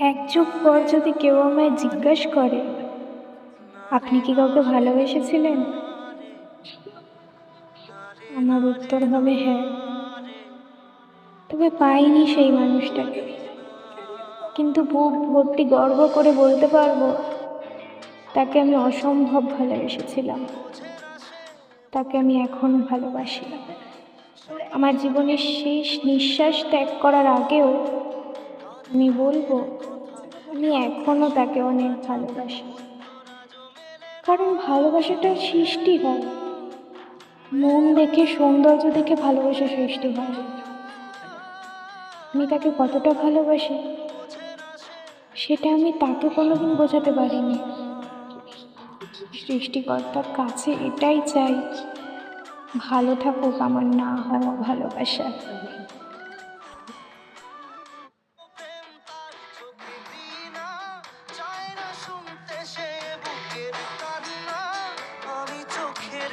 এক যুগ পর যদি কেউ আমায় জিজ্ঞেস করে আপনি কি কাউকে ভালোবেসেছিলেন, আমার উত্তর হবে হ্যাঁ। তবে পাইনি সেই মানুষটাকে, কিন্তু বুক ভর্তি গর্ব করে বলতে পারবো তাকে আমি অসম্ভব ভালোবেসেছিলাম। তাকে আমি এখনো ভালোবাসি। আমার জীবনের শেষ নিঃশ্বাস ত্যাগ করার আগেও আমি বলবো আমি এখনো তাকে অনেক ভালোবাসি। কারণ ভালোবাসাটা সৃষ্টি হয়, মন দেখে, সৌন্দর্য দেখে ভালোবাসা সৃষ্টি হয়। আমি তাকে কতটা ভালোবাসি সেটা আমি তাকে কোনোদিন বোঝাতে পারিনি। সৃষ্টিকর্তার কাছে এটাই চাই, ভালো থাকুক আমার না হওয়া ভালোবাসা।